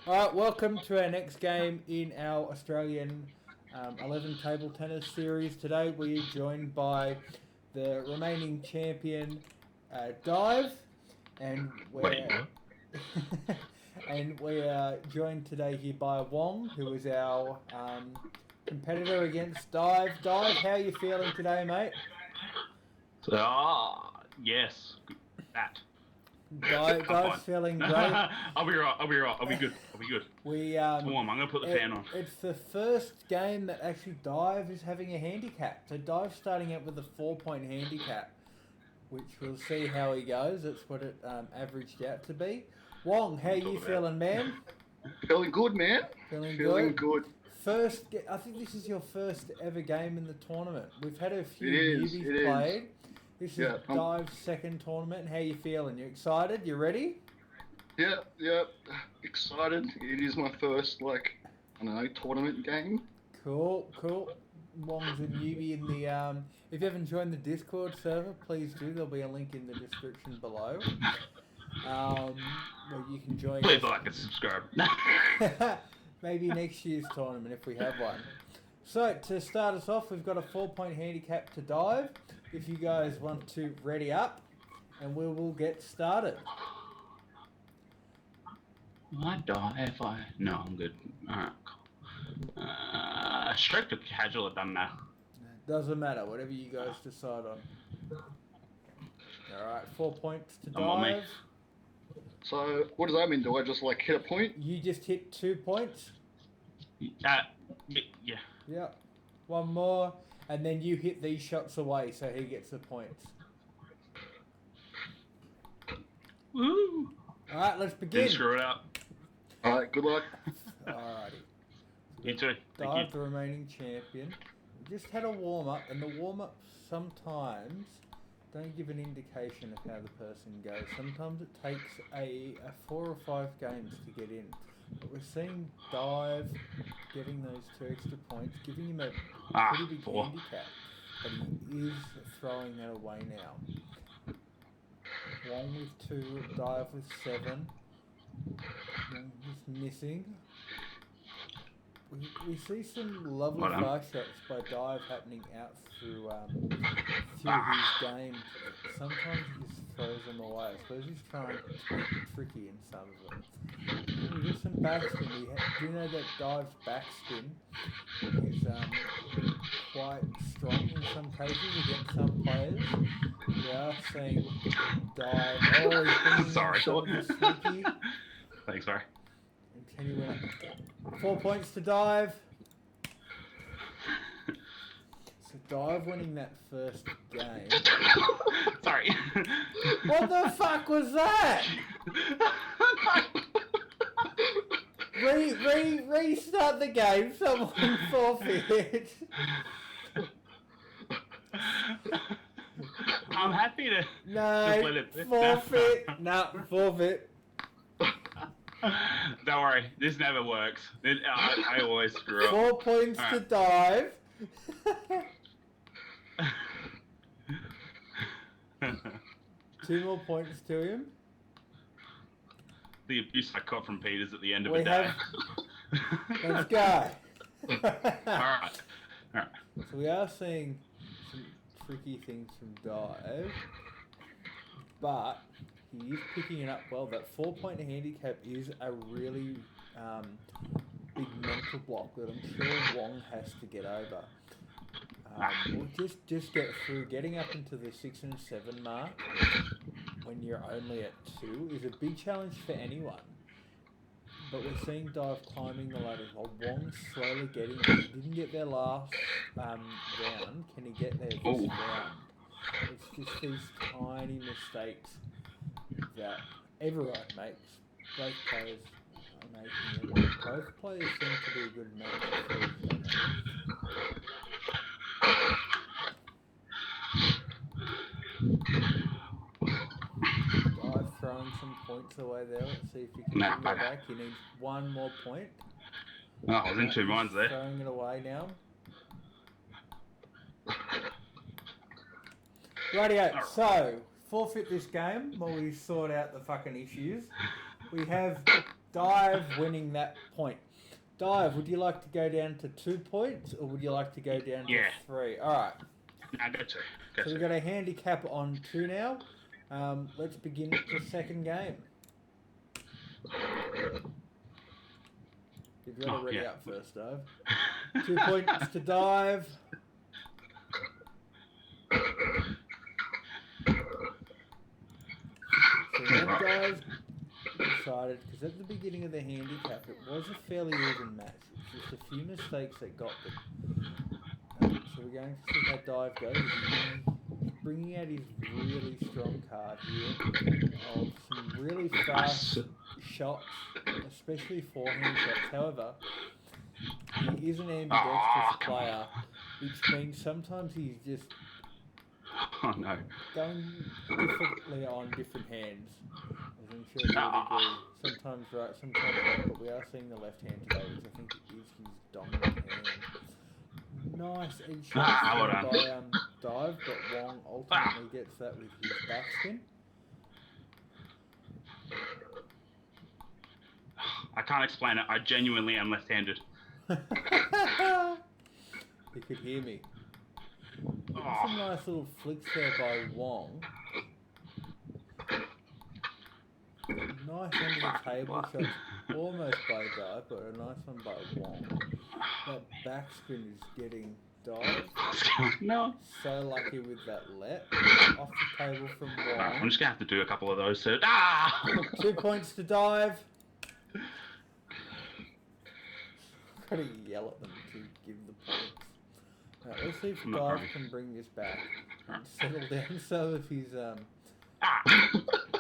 Alright, welcome to our next game in our Australian 11 table tennis series. Today we are joined by the remaining champion, Dive, and we are joined today here by Wong, who is our competitor against Dive. Dive, how are you feeling today, mate? Yes, that. Dive's feeling great. I'll be right. I'll be good. I'm gonna put the fan on. It's the first game that actually Dive is having a handicap. So Dive's starting out with a 4-point handicap, which we'll see how he goes. That's what it averaged out to be. Wong, how are you feeling, man? Feeling good, man. Feeling good. I think this is your first ever game in the tournament. We've had a few newbies played. This is Dive's second tournament. How you feeling? You excited? You ready? Yeah. Excited. It is my first, tournament game. Cool. Wong's a newbie in the... if you haven't joined the Discord server, please do. There'll be a link in the description below. Where you can join Please like and subscribe. Maybe next year's tournament if we have one. So, to start us off, we've got a 4-point handicap to Dive. If you guys want to ready up, and we will get started. Might die if I... No, I'm good. Alright, cool. Strict or casual, it doesn't matter. Doesn't matter, whatever you guys decide on. Alright, 4 points to I'm on me. Dive. So, what does that mean? Do I just, hit a point? You just hit 2 points. Yeah. Yep. One more. And then you hit these shots away, so he gets the points. Woo! Alright, let's begin. Didn't screw it up. Alright, good luck. Alrighty. You too. Dive, the remaining champion. We just had a warm-up, and the warm-up sometimes don't give an indication of how the person goes. Sometimes it takes a 4 or 5 games to get in. But we're seeing Dive getting those 2 extra points, giving him a pretty big handicap. But he is throwing that away now. Wong with 2, Dive with 7. Wong just missing. We see some lovely fast shots by Dive happening out through his game. Sometimes he just throws them away. I suppose he's trying to be tricky in some of them. We get some backspin. Do you know that Dive's backspin is quite strong in some cases against some players? We are seeing Dive. Oh, he's bringing sneaky. Thanks, sorry. And can he win? 4 points to Dive. So Dive winning that first game. Sorry. What the fuck was that? Restart the game. Someone forfeit. I'm happy to just let it forfeit. No, forfeit. Don't worry, this never works. I always screw up. 4 points to Dive. 2 more points to him. The abuse I caught from Peters at the end of the day. Let's go. Alright. So we are seeing some tricky things from Dive, but he is picking it up well. That 4-point handicap is a really big mental block that I'm sure Wong has to get over. We'll just get through. Getting up into the 6 and 7 mark when you're only at 2 is a big challenge for anyone. But we're seeing Dive climbing the ladder while Wong's slowly getting there. He didn't get there last round. Can he get there this round? It's just these tiny mistakes that everyone makes. Both players are making it. Both players seem to be a good match. Dive throwing some points away there. Let's see if he can get back. He needs 1 more point. Oh, I was in 2 minds there. Throwing it away now. Rightio, so forfeit this game while we sort out the fucking issues. We have Dive winning that point. Dive, would you like to go down to 2 points or would you like to go down to 3? All right. Nah, go 2. So we've got a handicap on 2 now. Let's begin the second game. You've got to ready up first, Dive. 2 points to Dive. So now Dive decided, because at the beginning of the handicap, it was a fairly even match. It was just a few mistakes that got them. So we're going to see how Dive goes. He's bringing out his really strong card here of some really fast shots, especially forehand shots. However, he is an ambidextrous player, which means sometimes he's just going differently on different hands. As I'm sure you'll agree. Sometimes right, sometimes left, but we are seeing the left hand today, which I think is his dominant hand. Nice edge shot by Dive, but Wong ultimately gets that with his backspin. I can't explain it. I genuinely am left-handed. You could hear me. Some nice little flicks there by Wong. Nice under the table shot, almost by Dive, but a nice one by Wong. That backspin is getting Dive. No. So lucky with that let. Off the table from Wong. I'm just going to have to do a couple of those. So, 2 points to Dive. Gotta yell at them to give the points. Right, let's see if Dive can bring this back and settle down some of his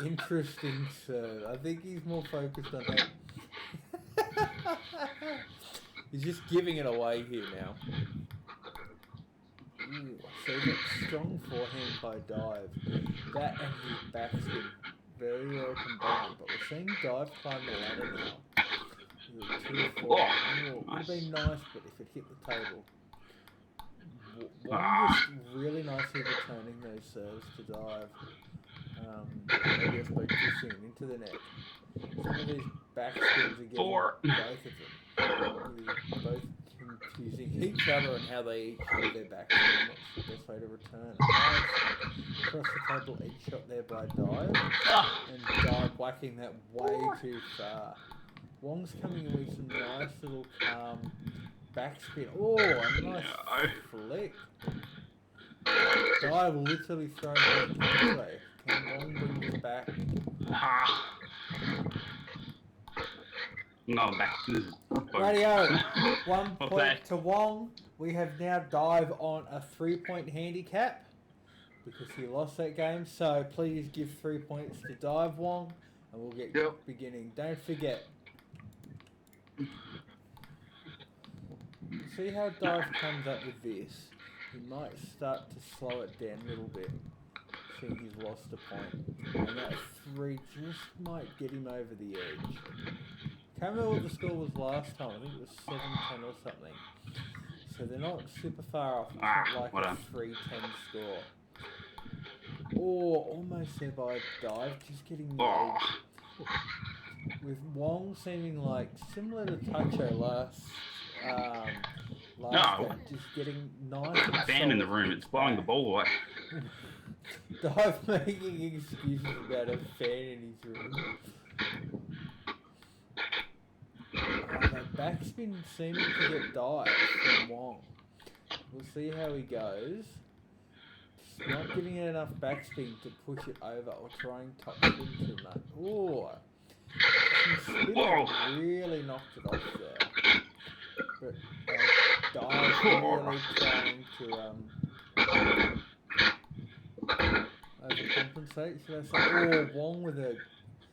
interesting serve. I think he's more focused on that. He's just giving it away here now. Ooh, so he's got strong forehand by Dive. That and his backspin very well combined, but we're seeing Dive climb the ladder now. 2-4. Would have been nice, but if it hit the table. Wong just really nicely returning those serves to Dive. Maybe I spoke too soon. Into the net. Some of these backspins are getting both of them. Both confusing each other and how they each do their backspin. That's the best way to return. Nice across the table edge shot there by Dive. And Dive whacking that way too far. Wong's coming in with some nice little backspin. Oh, a nice flick. Dive will literally throw it this way. Can Wong bring this back? No, back. Radio. 1 point to Wong. We have now Dive on a 3-point handicap because he lost that game. So please give 3 points to Dive, Wong, and we'll get beginning. Don't forget. See how Dive comes up with this. He might start to slow it down a little bit. Seeing he's lost a point. And that 3 just might get him over the edge. Can't remember what the score was last time. I think it was 7-10 or something. So they're not super far off. It's not like a 3-10 score. Oh, almost there by Dive. Just getting the edge. With Wong seeming like similar to Tacho last game, just getting nice. Fan in the room, it's blowing the ball away. Dive making excuses about a fan in his room. That backspin seeming to get Dive from Wong. We'll see how he goes. Just not giving it enough backspin to push it over or trying top spin too much. Oh. Spinner really knocked it off there. But Dive really trying to overcompensate, should I say. Oh, Wong with a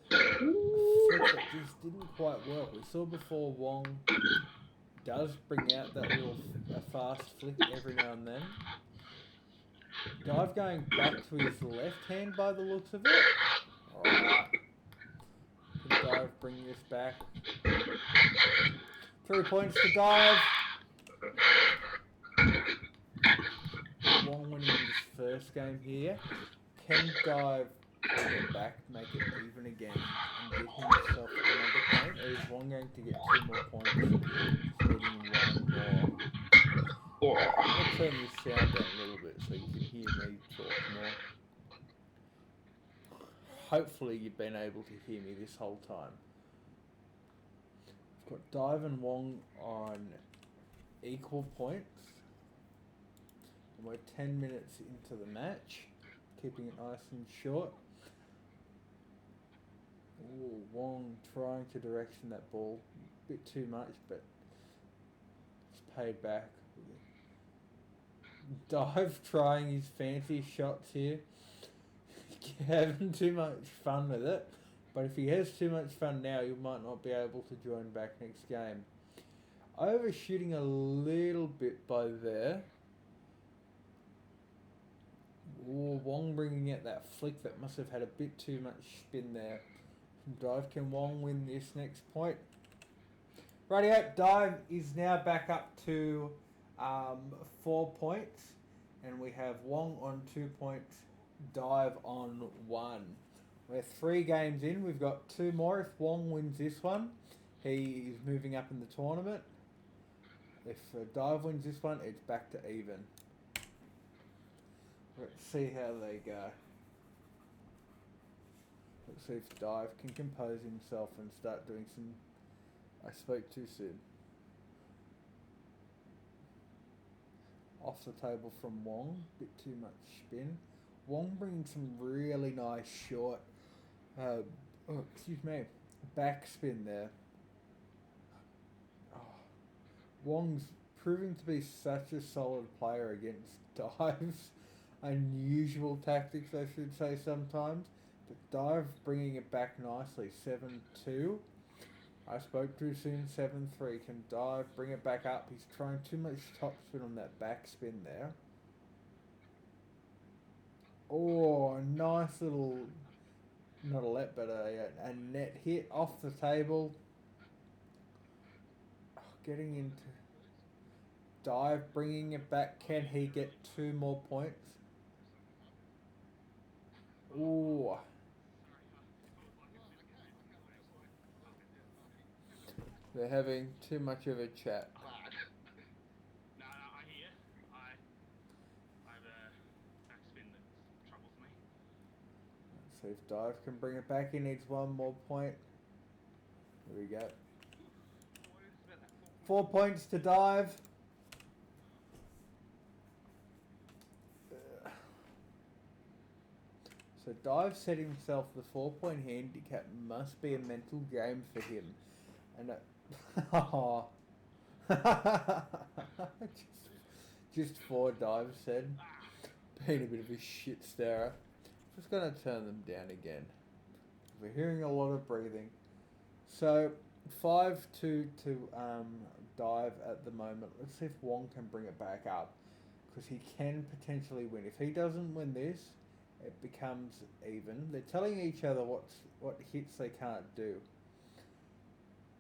flick that just didn't quite work. We saw before Wong does bring out that little fast flick every now and then. Dive going back to his left hand by the looks of it. Alright. Dive, bring this back. 3 points to Dive. Wong winning his first game here. Can Dive get back, make it even again, and get himself another point, or is Wong going to get 2 more points? Just needing 1 more. Oh. I'm going to turn this sound down a little bit so you can hear me talk more. Hopefully you've been able to hear me this whole time. I've got Duiv and Wong on equal points. And we're 10 minutes into the match, keeping it nice and short. Ooh, Wong trying to direction that ball a bit too much, but it's paid back. Duiv trying his fancy shots here. Having too much fun with it, but if he has too much fun now, you might not be able to join back next game. Overshooting a little bit by there. Ooh, Wong bringing out that flick that must have had a bit too much spin there. From Duiv, can Wong win this next point? Rightio, Duiv is now back up to 4 points, and we have Wong on 2 points, Duiv on 1. We're 3 games in. We've got 2 more. If Wong wins this one, he is moving up in the tournament. If Duiv wins this one, it's back to even. Let's see how they go. Let's see if Duiv can compose himself and start doing some... I spoke too soon. Off the table from Wong. Bit too much spin. Wong bringing some really nice short, backspin there. Oh, Wong's proving to be such a solid player against Duiv's unusual tactics, I should say sometimes. But Duiv bringing it back nicely, 7-2. I spoke too soon, 7-3. Can Duiv bring it back up? He's trying too much topspin on that backspin there. Oh, nice little, not a let, but a net hit off the table. Oh, getting into Duiv, bringing it back. Can he get 2 more points? Ooh. They're having too much of a chat. No, I hear. I have a backspin that troubles me. Let's see if Duiv can bring it back. He needs 1 more point. There we go. 4 points to Duiv. So Duiv set himself the 4-point handicap. Must be a mental game for him. And oh. just 4, Duiv said. Being a bit of a shit stirrer. Just going to turn them down again. We're hearing a lot of breathing. So 5-2 to Duiv at the moment. Let's see if Wong can bring it back up, because he can potentially win. If he doesn't win this, it becomes even. They're telling each other what hits they can't do.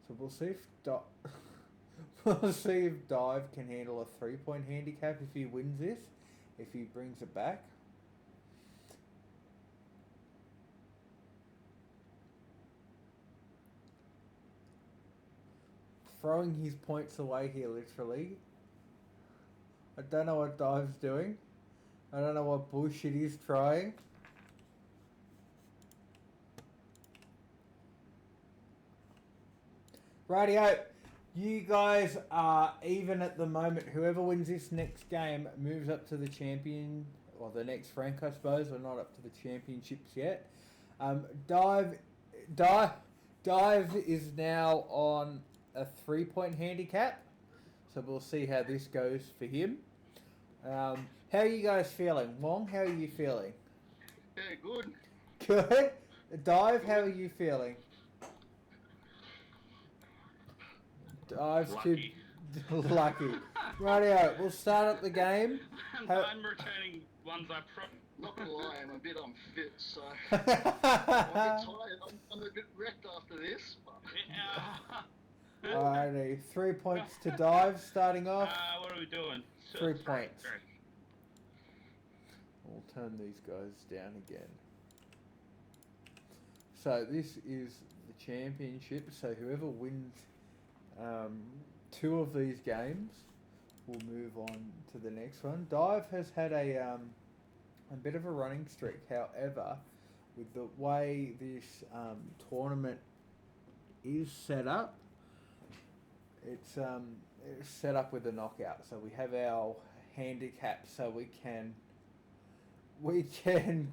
So we'll see if Duiv can handle a 3-point handicap if he wins this. If he brings it back. Throwing his points away here, literally. I don't know what Duiv's doing. I don't know what bullshit he's trying. Rightio, you guys are even at the moment. Whoever wins this next game moves up to the champion, or the next rank, I suppose. We're not up to the championships yet. Duiv is now on a 3-point handicap, so we'll see how this goes for him. How are you guys feeling? Wong, how are you feeling? Yeah, good. Good. Duiv, how are you feeling? Duiv's Lucky. too lucky. Rightio, we'll start up the game. I'm returning ones I Not gonna lie, I'm a bit unfit, so I'm a bit tired. I'm a bit wrecked after this. But... Alrighty, 3 points to Duiv starting off. What are we doing? 3 points. Great. We'll turn these guys down again. So this is the championship. So whoever wins 2 of these games will move on to the next one. Dive has had a bit of a running streak. However, with the way this tournament is set up, it's set up with a knockout. So we have our handicap, so we can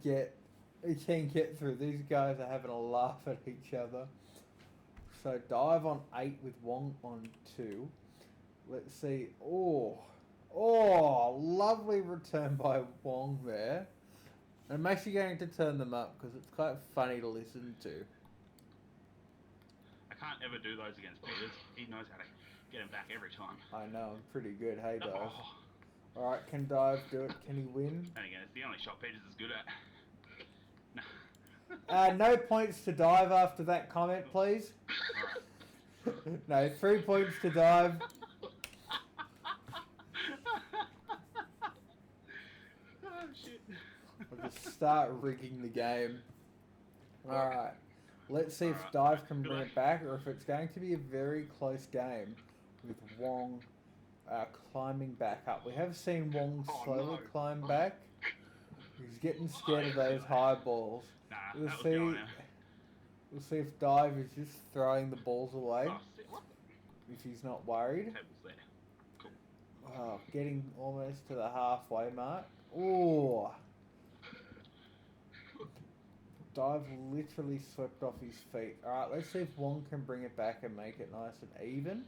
get through. These guys are having a laugh at each other. So Dive on 8 with Wong on 2. Let's see. Oh, lovely return by Wong there. I'm actually going to turn them up because it's quite funny to listen to. I can't ever do those against Peters. He knows how to get him back every time. I know, I'm pretty good. Hey, Dive. Oh. Alright, can Dive do it? Can he win? And again, it's the only shot Peters is good at. No points to Dive after that comment, please. Alright. No, 3 points to Dive. Oh, shit. I'll just start rigging the game. Alright. Let's see if Dive can bring it back, or if it's going to be a very close game with Wong climbing back up. We have seen Wong slowly climb back. He's getting scared of those high balls. Nah, We'll see if Dive is just throwing the balls away. Oh, shit, what? If he's not worried. Table's there. Cool. Oh, getting almost to the halfway mark. Oh. Dive literally swept off his feet. Alright, let's see if Wong can bring it back and make it nice and even.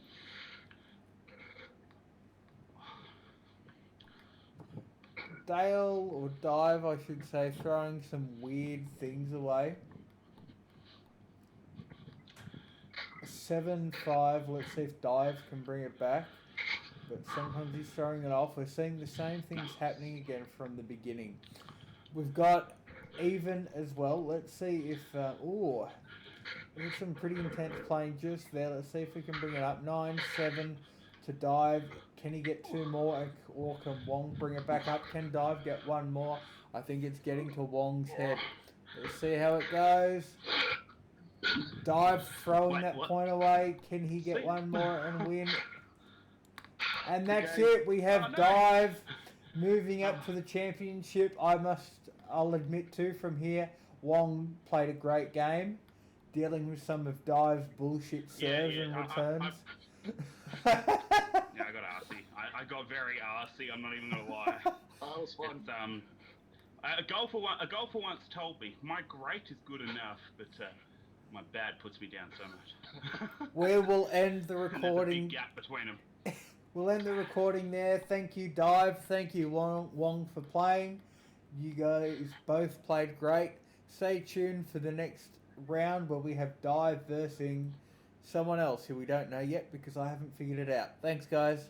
Dale, or Dive I should say, throwing some weird things away. 7-5, let's see if Dive can bring it back. But sometimes he's throwing it off. We're seeing the same things happening again from the beginning. We've got even as well. Let's see if... there's some pretty intense playing just there. Let's see if we can bring it up. 9-7 to Dive. Can he get 2 more, or can Wong bring it back up? Can Dive get 1 more? I think it's getting to Wong's head. Let's see how it goes. Dive throwing that point away. Can he get 1 more and win? And that's it. We have Dive moving up to the championship. I'll admit to, from here, Wong played a great game, dealing with some of Dive's bullshit serves and returns. Yeah, I got arsey. I got very arsey. I'm not even gonna lie. That was fun. A golfer once told me my great is good enough, but my bad puts me down so much. We will end the And there's a recording. big gap between them. We'll end the recording there. Thank you, Dive. Thank you, Wong, for playing. You guys both played great. Stay tuned for the next round where we have Dive versus someone else who we don't know yet because I haven't figured it out. Thanks, guys.